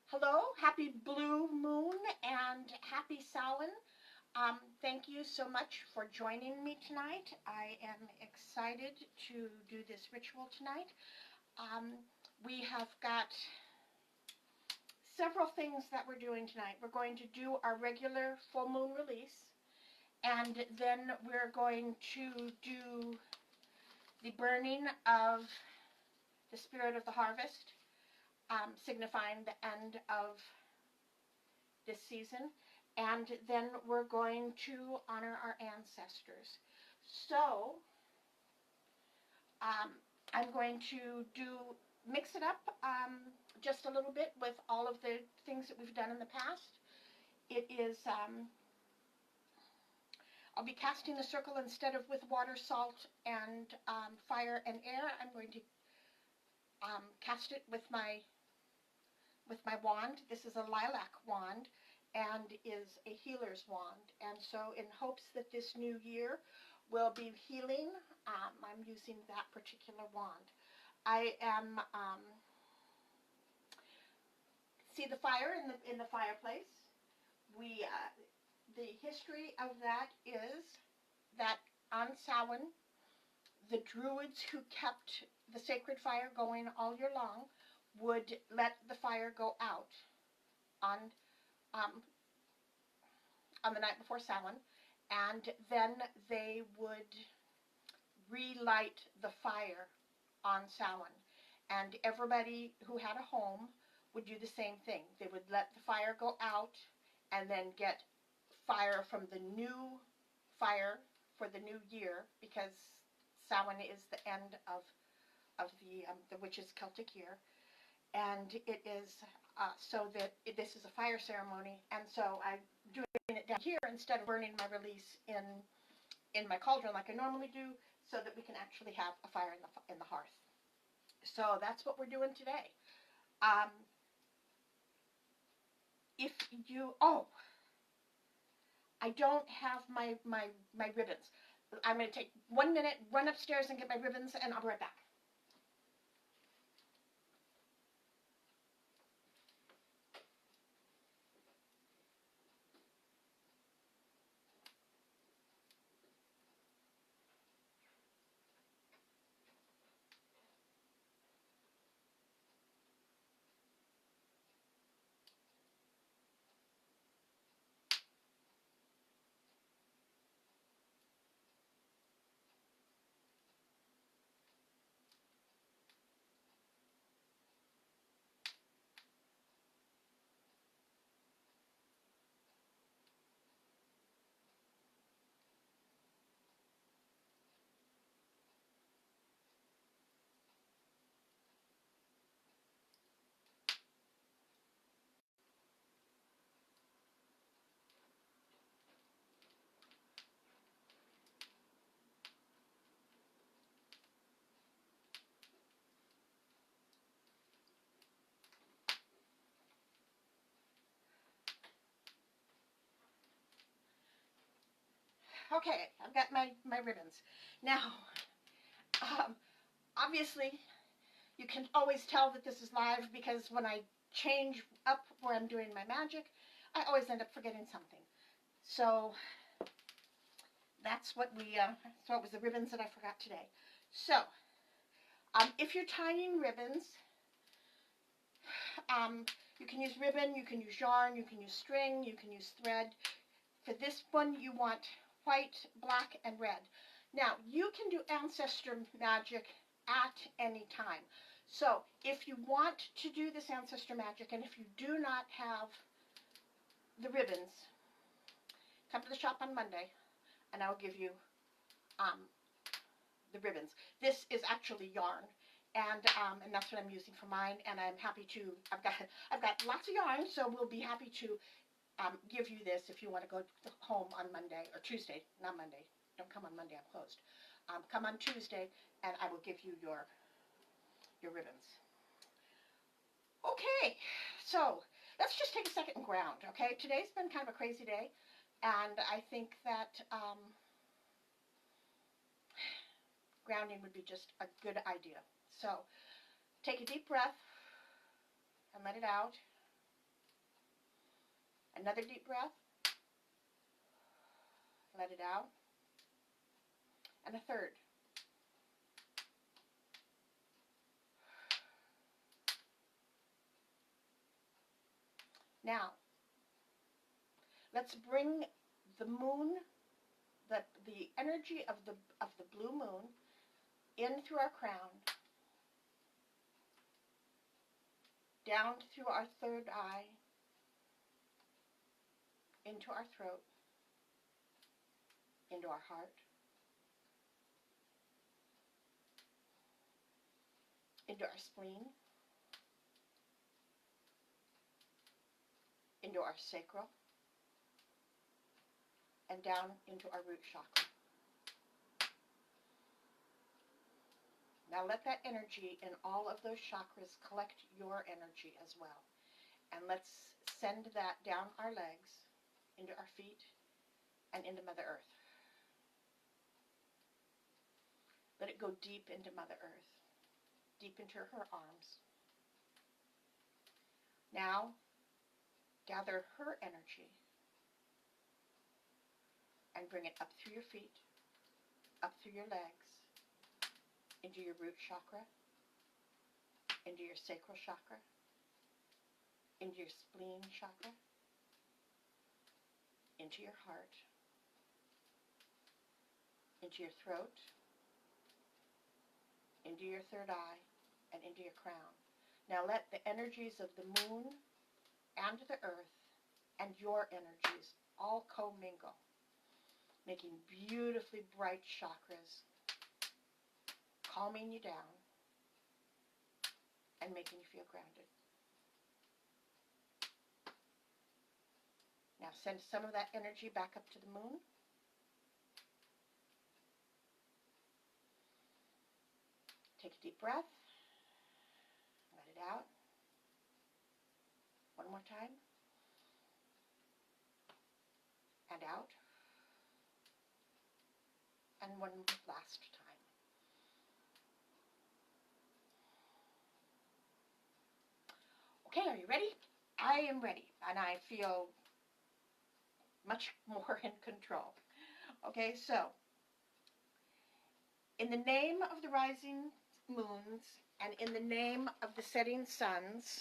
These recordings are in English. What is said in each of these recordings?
Hello, happy blue moon and happy Samhain. Thank you so much for joining me tonight. I am excited to do this ritual tonight. Um, we have got several things that we're doing tonight. We're going to do our regular full moon release, and then we're going to do the burning of the spirit of the harvest, signifying the end of this season, and then we're going to honor our ancestors. So um, I'm going to mix it up just a little bit with all of the things that we've done in the past. It is I'll be casting the circle instead of with water, salt, and fire and air. I'm going to cast it with my wand. This is a lilac wand and is a healer's wand. And so in hopes that this new year will be healing, I'm using that particular wand. I am, see the fire in the fireplace. The history of that is that on Samhain, the Druids who kept the sacred fire going all year long would let the fire go out on um, on the night before Samhain, and then they would relight the fire on Samhain. And everybody who had a home would do the same thing. They would let the fire go out and then get fire from the new fire for the new year, because Samhain is the end of the witches' Celtic year, and it is so that this is a fire ceremony, and so I'm doing it down here instead of burning my release in my cauldron like I normally do, so that we can actually have a fire in the hearth. So that's what we're doing today. Um, if you I don't have my ribbons. I'm going to take 1 minute, run upstairs and get my ribbons, and I'll be right back. Okay, I've got my ribbons. Now, um, obviously, you can always tell that this is live because when I change up where I'm doing my magic, I always end up forgetting something. So that's what so it was the ribbons that I forgot today. So, if you're tying ribbons, you can use ribbon, you can use yarn, you can use string, you can use thread. For this one, you want white, black, and red. Now, you can do ancestor magic at any time. So, if you want to do this ancestor magic, and if you do not have the ribbons, come to the shop on Monday, and I'll give you the ribbons. This is actually yarn, and that's what I'm using for mine. And I'm happy to. I've got lots of yarn, so we'll be happy to give you this if you want to go home on Monday or Tuesday, not Monday. Don't come on Monday, I'm closed. Come on Tuesday, and I will give you your ribbons. Okay, so let's just take a second and ground, okay? Today's been kind of a crazy day, and I think that grounding would be just a good idea. So take a deep breath and let it out. Another deep breath. Let it out. And a third. Now, let's bring the moon, the energy of the blue moon in through our crown, down through our third eye, into our throat, into our heart, into our spleen, into our sacral, and down into our root chakra. Now let that energy in all of those chakras collect your energy as well. And let's send that down our legs, into our feet, and into Mother Earth. Let it go deep into Mother Earth, deep into her arms. Now, gather her energy and bring it up through your feet, up through your legs, into your root chakra, into your sacral chakra, into your spleen chakra, into your heart, into your throat, into your third eye, and into your crown. Now let the energies of the moon and the earth and your energies all commingle, making beautifully bright chakras, calming you down, and making you feel grounded. Now send some of that energy back up to the moon. Take a deep breath. Let it out. One more time. And out. And one last time. Okay, are you ready? I am ready, and I feel much more in control. Okay, so in the name of the rising moons and in the name of the setting suns,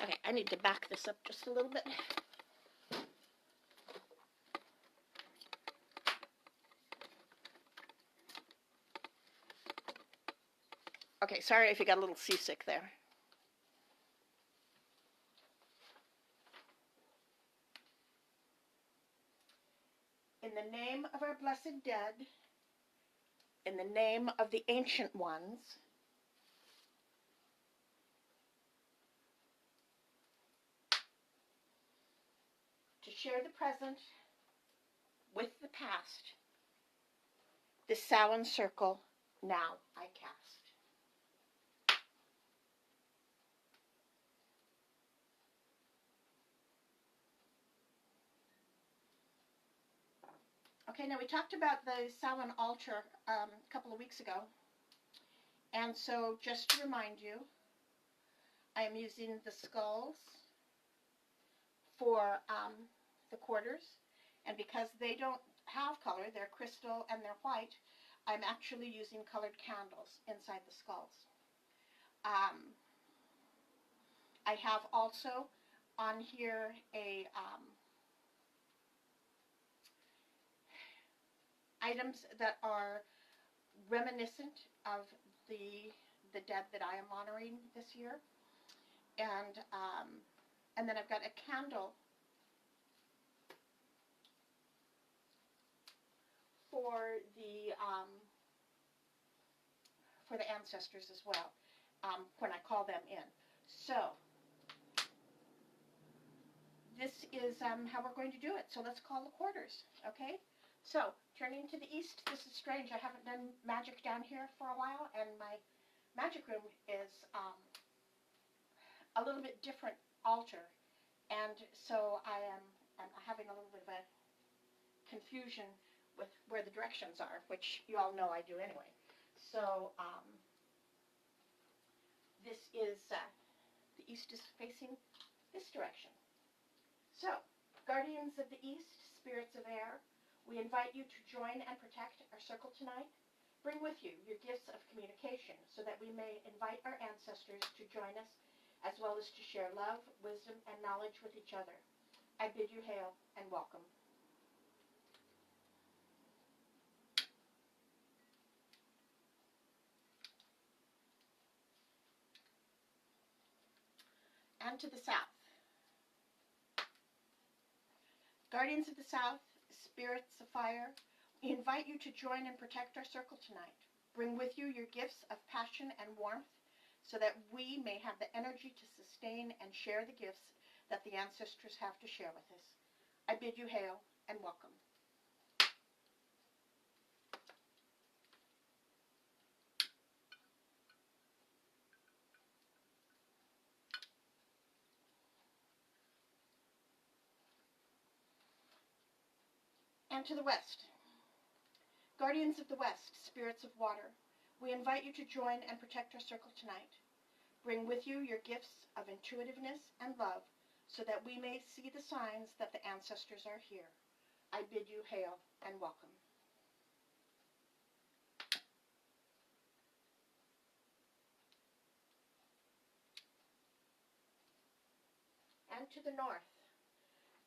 okay, I need to back this up just a little bit. Okay, sorry if you got a little seasick there. In the name of our blessed dead, in the name of the ancient ones, to share the present with the past, this Samhain circle now I cast. Okay, now we talked about the Samhain altar a couple of weeks ago. And so just to remind you, I am using the skulls for the quarters. And because they don't have color, they're crystal and they're white, I'm actually using colored candles inside the skulls. I have also on here a items that are reminiscent of the dead that I am honoring this year, and then I've got a candle for the ancestors as well, when I call them in. So this is how we're going to do it. So let's call the quarters, okay? So, turning to the east, this is strange. I haven't done magic down here for a while, and my magic room is a little bit different altar, and so I'm having a little bit of a confusion with where the directions are, which you all know I do anyway. So, This is, the east is facing this direction. So, guardians of the east, spirits of air, we invite you to join and protect our circle tonight. Bring with you your gifts of communication so that we may invite our ancestors to join us, as well as to share love, wisdom, and knowledge with each other. I bid you hail and welcome. And to the south. Guardians of the south, spirits of fire, we invite you to join and protect our circle tonight. Bring with you your gifts of passion and warmth so that we may have the energy to sustain and share the gifts that the ancestors have to share with us. I bid you hail and welcome. And to the west. Guardians of the west, spirits of water, we invite you to join and protect our circle tonight. Bring with you your gifts of intuitiveness and love so that we may see the signs that the ancestors are here. I bid you hail and welcome. And to the north.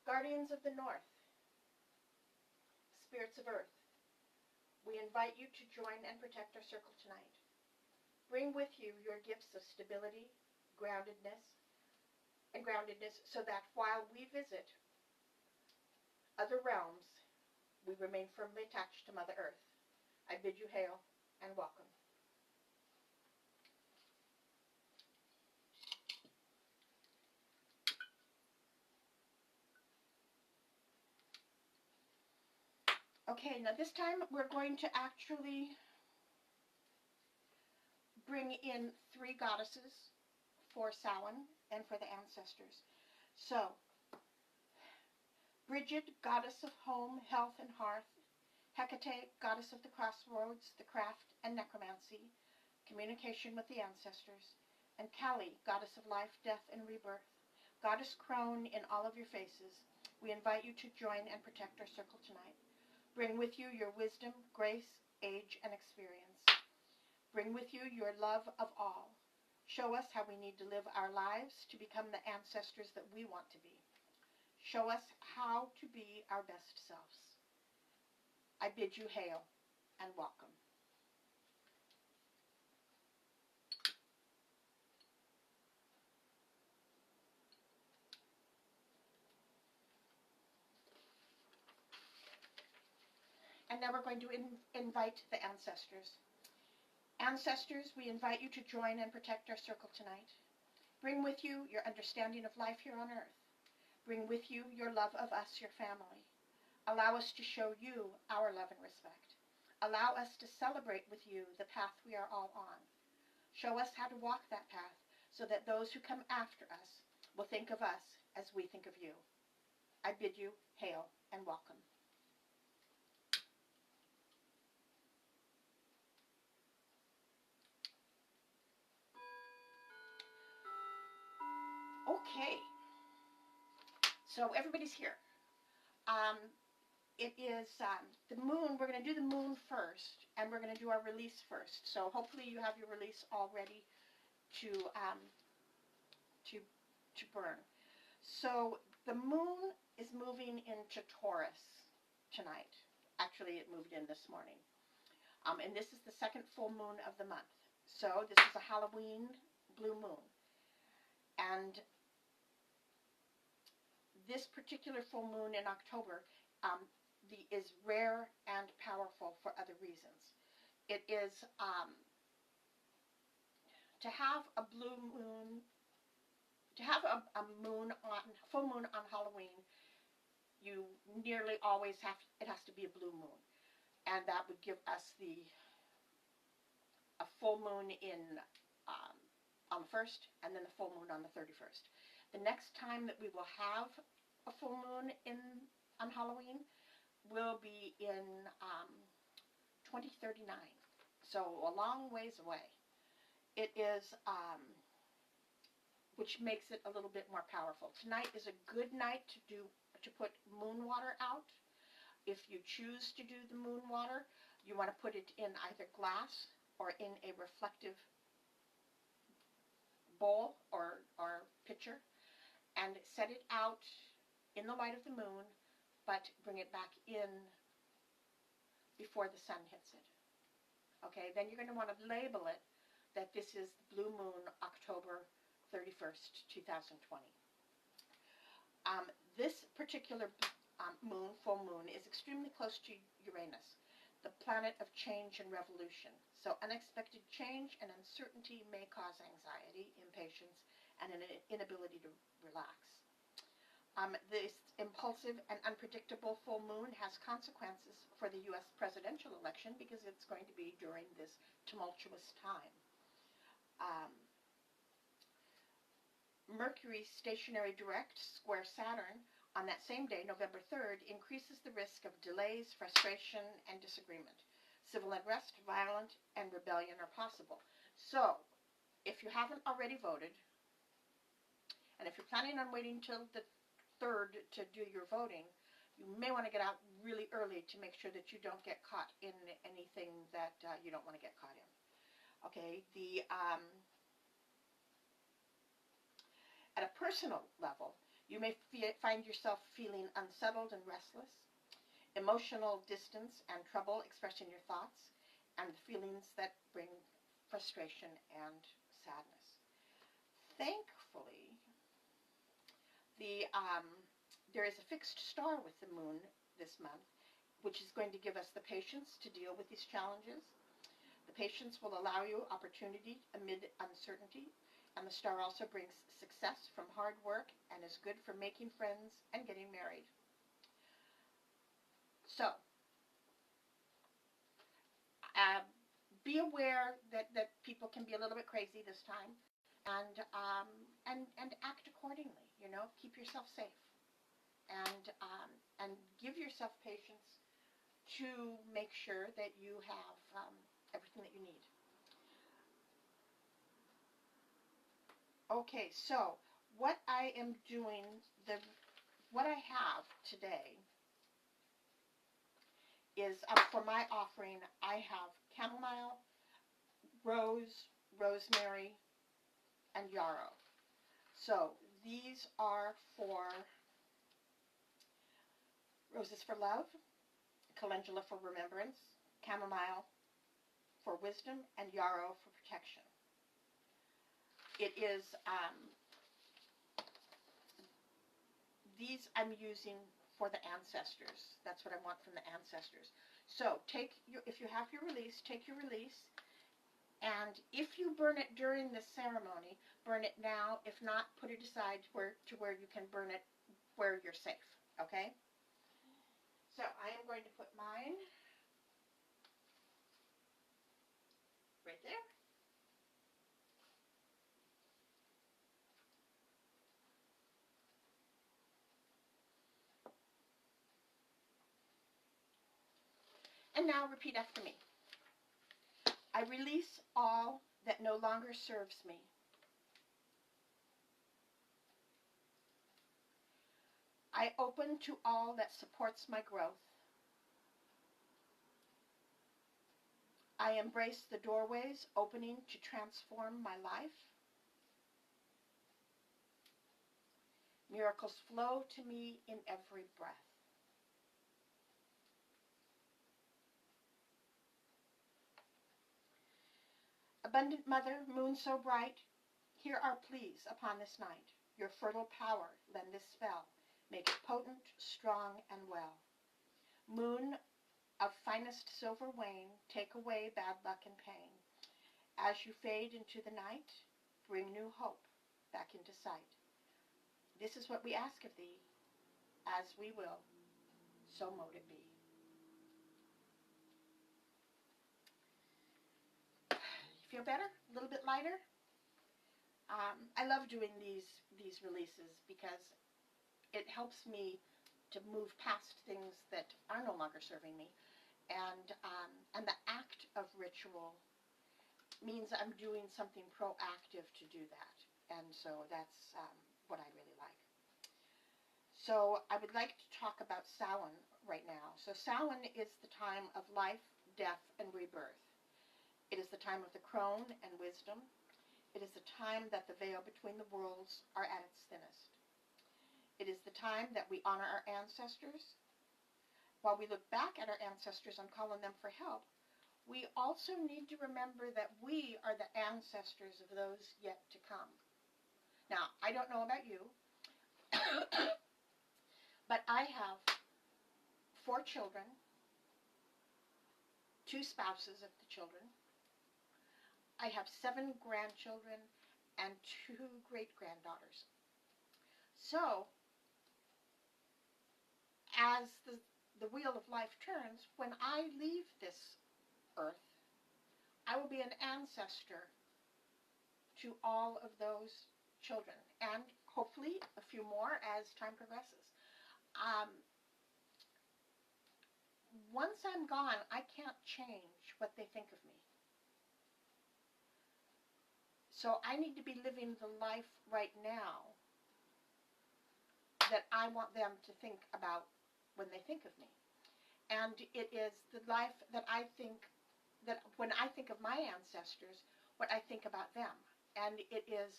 Guardians of the north, spirits of earth, we invite you to join and protect our circle tonight. Bring with you your gifts of stability, groundedness so that while we visit other realms, we remain firmly attached to Mother Earth. I bid you hail and welcome. Okay, now this time we're going to actually bring in 3 goddesses for Samhain and for the ancestors. So, Bridget, goddess of home, health, and hearth. Hecate, goddess of the crossroads, the craft, and necromancy, communication with the ancestors. And Kali, goddess of life, death, and rebirth. Goddess crone in all of your faces, we invite you to join and protect our circle tonight. Bring with you your wisdom, grace, age, and experience. Bring with you your love of all. Show us how we need to live our lives to become the ancestors that we want to be. Show us how to be our best selves. I bid you hail and welcome. And now we're going to invite the ancestors. Ancestors, we invite you to join and protect our circle tonight. Bring with you your understanding of life here on earth. Bring with you your love of us, your family. Allow us to show you our love and respect. Allow us to celebrate with you the path we are all on. Show us how to walk that path so that those who come after us will think of us as we think of you. I bid you hail and welcome. Okay, so everybody's here. It is the moon. We're going to do the moon first, and we're going to do our release first. So hopefully you have your release all ready to burn. So the moon is moving into Taurus tonight. Actually, it moved in this morning. And this is the second full moon of the month. So this is a Halloween blue moon. And this particular full moon in October is rare and powerful for other reasons. It is to have a blue moon, to have a full moon on Halloween, you nearly always it has to be a blue moon. And that would give us a full moon on the 1st, and then the full moon on the 31st. The next time that we will have a full moon on Halloween will be in 2039, so a long ways away. it is, which makes it a little bit more powerful. Tonight is a good night to put moon water out. If you choose to do the moon water, you want to put it in either glass or in a reflective bowl or pitcher, and set it out in the light of the moon, but bring it back in before the sun hits it. Okay, then you're going to want to label it that this is the blue moon, October 31st, 2020. This particular moon, full moon, is extremely close to Uranus, the planet of change and revolution. So unexpected change and uncertainty may cause anxiety, impatience, and an inability to relax. This impulsive and unpredictable full moon has consequences for the U.S. presidential election because it's going to be during this tumultuous time. Mercury stationary direct square Saturn on that same day, November 3rd, increases the risk of delays, frustration, and disagreement. Civil unrest, violence, and rebellion are possible. So, if you haven't already voted, and if you're planning on waiting till the 3rd to do your voting, you may want to get out really early to make sure that you don't get caught in anything that you don't want to get caught in. Okay, at a personal level, you may find yourself feeling unsettled and restless, emotional distance and trouble expressing your thoughts, and feelings that bring frustration and sadness. Thankfully, there is a fixed star with the moon this month, which is going to give us the patience to deal with these challenges. The patience will allow you opportunity amid uncertainty, and the star also brings success from hard work and is good for making friends and getting married. So, be aware that people can be a little bit crazy this time, and act accordingly. You know, keep yourself safe, and give yourself patience to make sure that you have everything that you need. Okay, so what I am doing, what I have today is for my offering, I have chamomile, rose, rosemary, and yarrow. So these are for roses for love, calendula for remembrance, chamomile for wisdom, and yarrow for protection. It is, these I'm using for the ancestors. That's what I want from the ancestors. So if you have your release, take your release, and if you burn it during the ceremony, burn it now. If not, put it aside to where you can burn it where you're safe, okay? So I am going to put mine right there. And now repeat after me. I release all that no longer serves me. I open to all that supports my growth. I embrace the doorways opening to transform my life. Miracles flow to me in every breath. Abundant Mother, moon so bright, hear our pleas upon this night. Your fertile power lend this spell. Make it potent, strong, and well. Moon of finest silver wane, take away bad luck and pain. As you fade into the night, bring new hope back into sight. This is what we ask of thee, as we will, so mote it be. Feel better? A little bit lighter? I love doing these releases because it helps me to move past things that are no longer serving me, and the act of ritual means I'm doing something proactive to do that. And so that's what I really like. So I would like to talk about Samhain right now. So Samhain is the time of life, death, and rebirth. It is the time of the crone and wisdom. It is the time that the veil between the worlds are at its thinnest. It is the time that we honor our ancestors. While we look back at our ancestors and call on them for help, we also need to remember that we are the ancestors of those yet to come. Now, I don't know about you, but I have 4 children, 2 spouses of the children. I have 7 grandchildren and 2 great-granddaughters. So, as the wheel of life turns, when I leave this earth, I will be an ancestor to all of those children, and hopefully a few more as time progresses. Once I'm gone, I can't change what they think of me. So I need to be living the life right now that I want them to think about when they think of me. And it is the life that I think, that when I think of my ancestors, what I think about them. And it is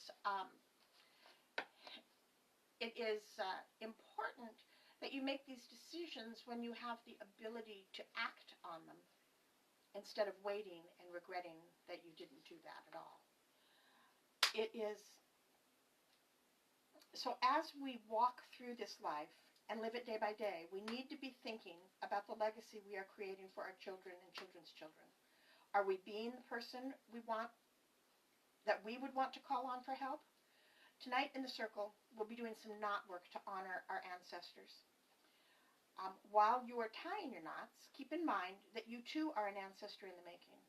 important that you make these decisions when you have the ability to act on them instead of waiting and regretting that you didn't do that at all. It is, so as we walk through this life and live it day by day, we need to be thinking about the legacy we are creating for our children and children's children. Are we being the person that we would want to call on for help? Tonight in the circle, we'll be doing some knot work to honor our ancestors. While you are tying your knots, keep in mind that you too are an ancestor in the making.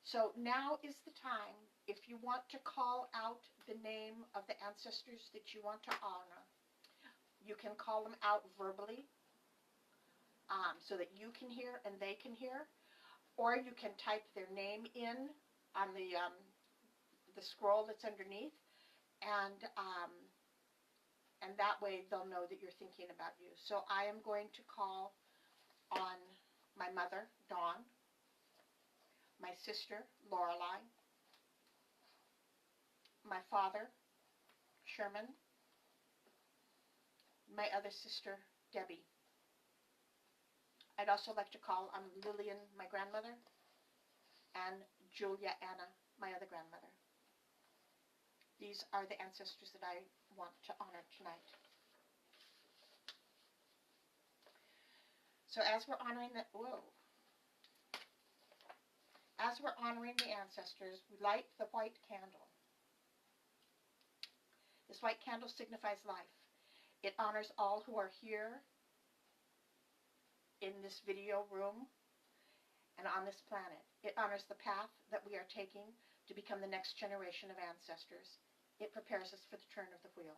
So now is the time, if you want to call out the name of the ancestors that you want to honor, you can call them out verbally so that you can hear and they can hear, or you can type their name in on the scroll that's underneath, and that way they'll know that you're thinking about you. So I am going to call on my mother, Dawn, my sister, Lorelei, my father, Sherman, my other sister, Debbie. I'd also like to call on Lillian, my grandmother, and Julia Anna, my other grandmother. These are the ancestors that I want to honor tonight. So as we're honoring the ancestors, we light the white candle. This white candle signifies life. It honors all who are here in this video room and on this planet. It honors the path that we are taking to become the next generation of ancestors. It prepares us for the turn of the wheel.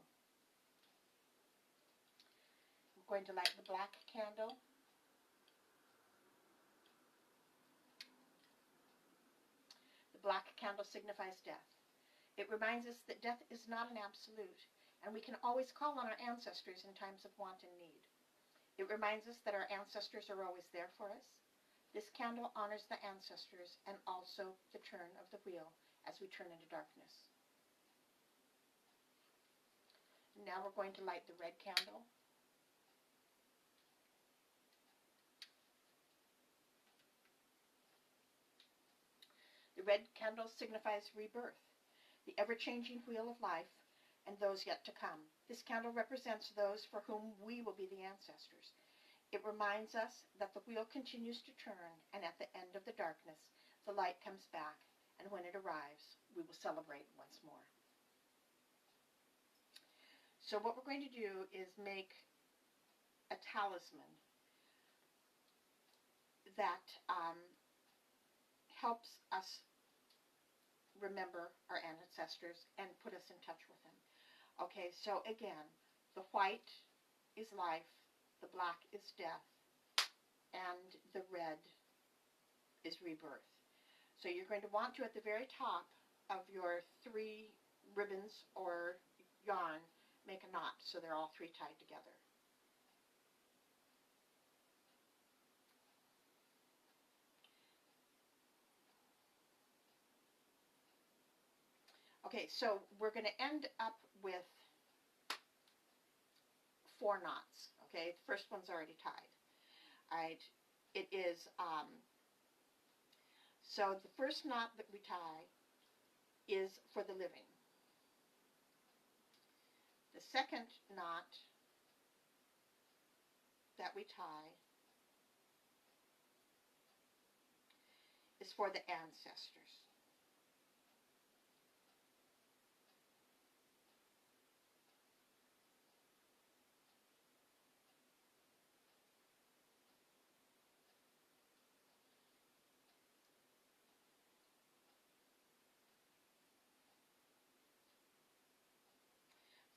I'm going to light the black candle. The black candle signifies death. It reminds us that death is not an absolute, and we can always call on our ancestors in times of want and need. It reminds us that our ancestors are always there for us. This candle honors the ancestors and also the turn of the wheel as we turn into darkness. Now we're going to light the red candle. The red candle signifies rebirth, the ever-changing wheel of life, and those yet to come. This candle represents those for whom we will be the ancestors. It reminds us that the wheel continues to turn, and at the end of the darkness, the light comes back, and when it arrives, we will celebrate once more. So what we're going to do is make a talisman that helps us remember our ancestors and put us in touch with them. Okay, so again, the white is life, the black is death, and the red is rebirth. So you're going to want to, at the very top of your 3 ribbons or yarn, make a knot so they're all 3 tied together. Okay, so we're going to end up with 4 knots. Okay, the first one's already tied. All right, it is, so the first knot that we tie is for the living. The second knot that we tie is for the ancestors.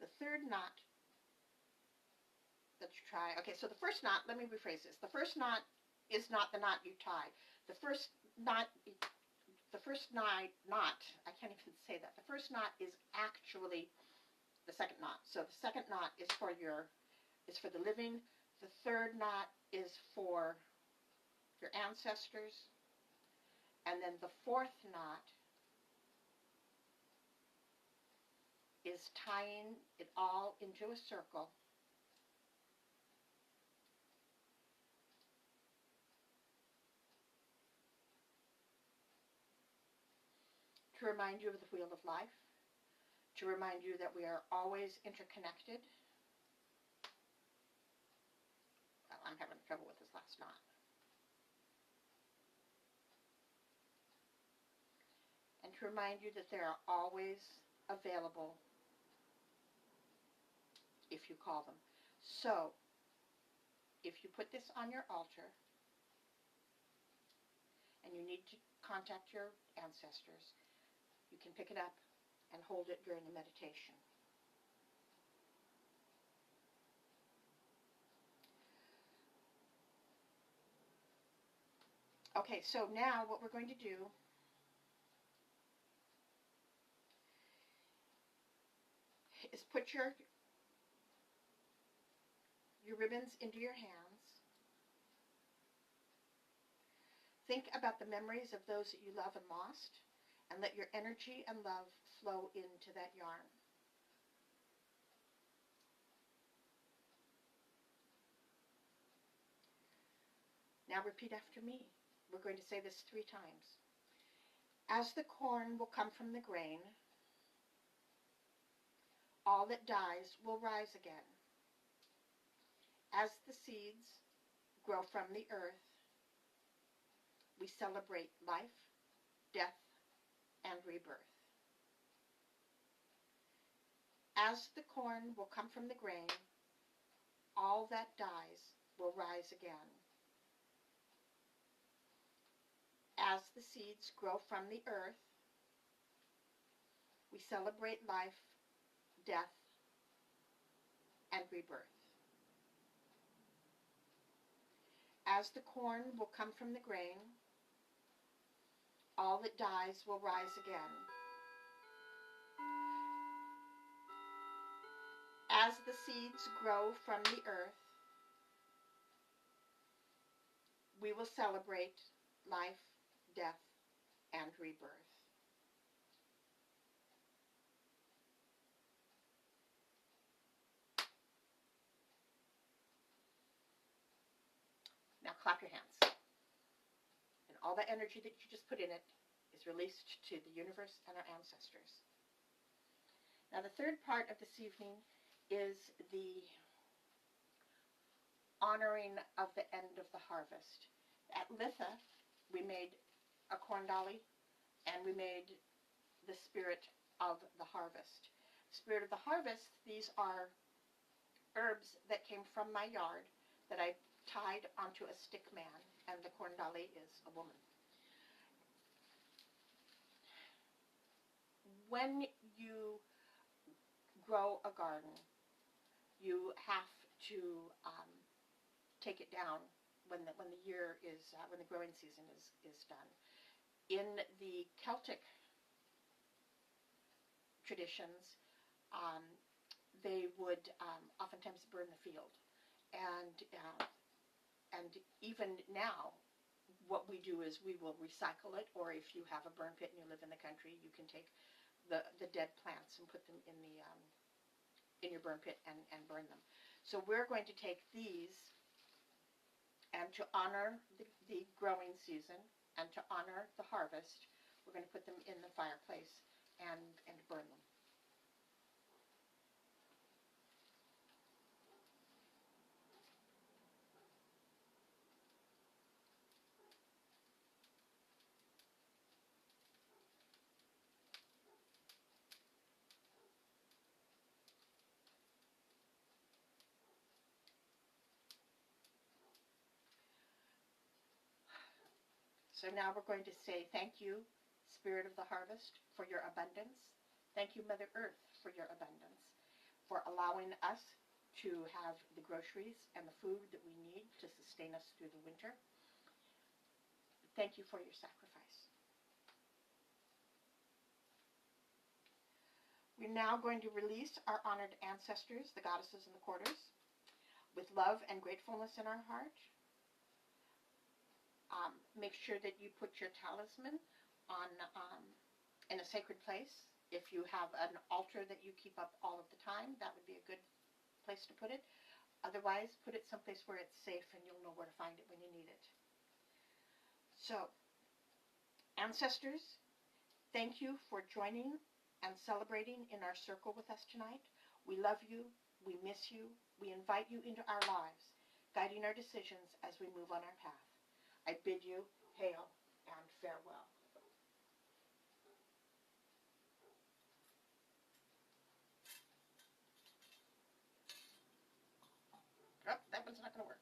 The third knot that you tie, okay, so the first knot, let me rephrase this. The first knot is not the knot you tie. The first knot, I can't even say that. The first knot is actually the second knot. So the second knot is for the living. The third knot is for your ancestors. And then the fourth knot is tying it all into a circle. To remind you of the wheel of life, to remind you that we are always interconnected. Well, I'm having trouble with this last knot. And to remind you that they are always available if you call them. So, if you put this on your altar and you need to contact your ancestors, you can pick it up and hold it during the meditation. Okay, so now what we're going to do is put your ribbons into your hands. Think about the memories of those that you love and lost, and let your energy and love flow into that yarn. Now repeat after me. We're going to say this 3 times. As the corn will come from the grain, all that dies will rise again. As the seeds grow from the earth, we celebrate life, death, and rebirth. As the corn will come from the grain, all that dies will rise again. As the seeds grow from the earth, we celebrate life, death, and rebirth. As the corn will come from the grain, all that dies will rise again. As the seeds grow from the earth, we will celebrate life, death, and rebirth. Now clap your hands. And all the energy that you just put in it is released to the universe and our ancestors. Now the third part of this evening is the honoring of the end of the harvest. At Litha, we made a corn dolly, and we made the spirit of the harvest. Spirit of the harvest, these are herbs that came from my yard that I tied onto a stick man, and the corn dolly is a woman. When you grow a garden, you have to take it down when the year is when the growing season is done. In the Celtic traditions, um, they would oftentimes burn the field, and and even now, what we do is we will recycle it, or if you have a burn pit and you live in the country, you can take the dead plants and put them in your burn pit and burn them. So we're going to take these, and to honor the growing season and to honor the harvest, we're going to put them in the fireplace and burn them. So now we're going to say thank you, Spirit of the Harvest, for your abundance. Thank you, Mother Earth, for your abundance, for allowing us to have the groceries and the food that we need to sustain us through the winter. Thank you for your sacrifice. We're now going to release our honored ancestors, the goddesses and the quarters, with love and gratefulness in our heart. Make sure that you put your talisman on in a sacred place. If you have an altar that you keep up all of the time, that would be a good place to put it. Otherwise, put it someplace where it's safe and you'll know where to find it when you need it. So, ancestors, thank you for joining and celebrating in our circle with us tonight. We love you, we miss you, we invite you into our lives, guiding our decisions as we move on our path. I bid you hail and farewell. Oh, that one's not going to work.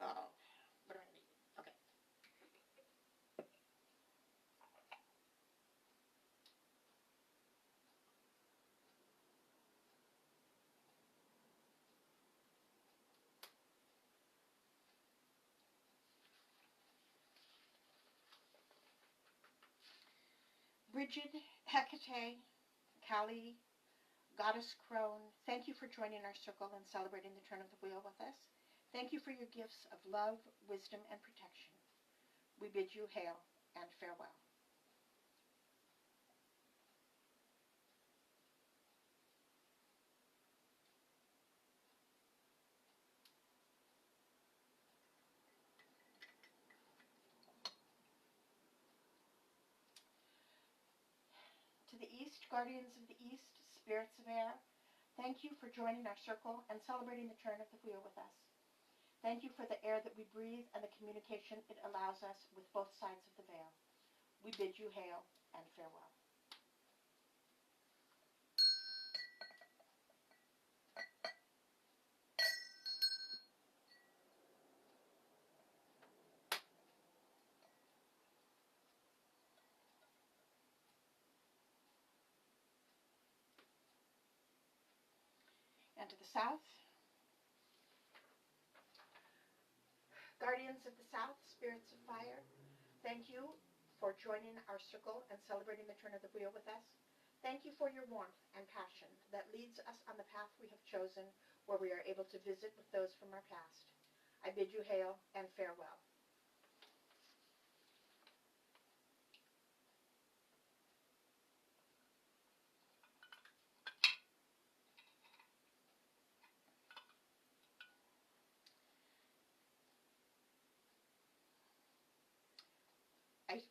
Uh-oh. What do I need? Okay. Bridget, Hecate, Kali, Goddess Crone, thank you for joining our circle and celebrating the turn of the wheel with us. Thank you for your gifts of love, wisdom, and protection. We bid you hail and farewell. To the east, guardians of the east, spirits of air, thank you for joining our circle and celebrating the turn of the wheel with us. Thank you for the air that we breathe and the communication it allows us with both sides of the veil. We bid you hail and farewell. And to the south, guardians of the south, spirits of fire, thank you for joining our circle and celebrating the turn of the wheel with us. Thank you for your warmth and passion that leads us on the path we have chosen, where we are able to visit with those from our past. I bid you hail and farewell.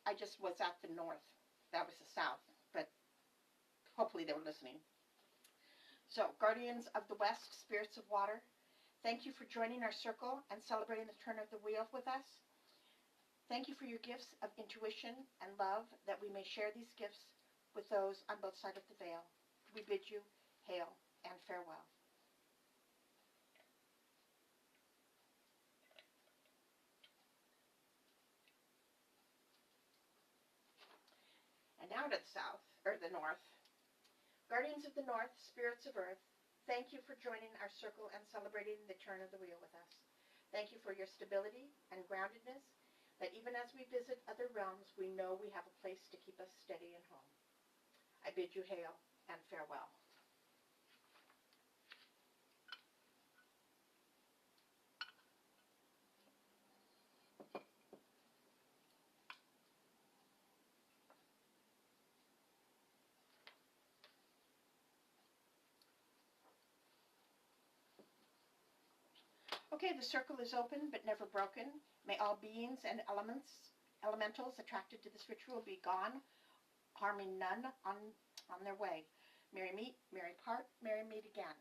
I just was at the north. That was the south, but hopefully they were listening. So, guardians of the west, spirits of water, thank you for joining our circle and celebrating the turn of the wheel with us. Thank you for your gifts of intuition and love, that we may share these gifts with those on both sides of the veil. We bid you hail and farewell. now to the south, or the north. Guardians of the north, spirits of earth, thank you for joining our circle and celebrating the turn of the wheel with us. Thank you for your stability and groundedness, that even as we visit other realms, we know we have a place to keep us steady and home. I bid you hail and farewell. Okay, the circle is open but never broken. May all beings and elementals attracted to this ritual be gone, harming none on their way. Merry meet, merry part, merry meet again.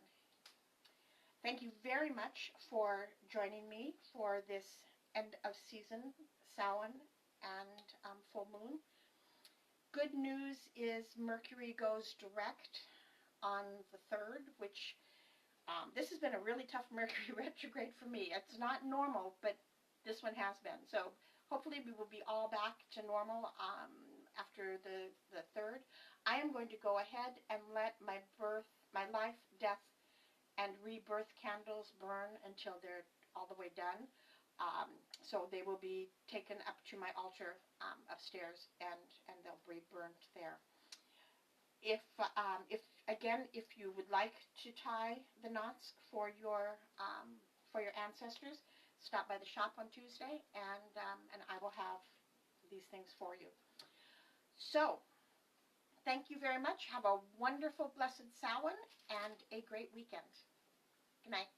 Thank you very much for joining me for this end of season Samhain and full moon. Good news is Mercury goes direct on the 3rd, which this has been a really tough Mercury retrograde for me. It's not normal, but this one has been. So hopefully we will be all back to normal after the 3rd. I am going to go ahead and let my life, death, and rebirth candles burn until they're all the way done. So they will be taken up to my altar upstairs, and they'll be burnt there. If you would like to tie the knots for your ancestors, stop by the shop on Tuesday, and I will have these things for you. So, thank you very much. Have a wonderful, blessed Samhain and a great weekend. Good night.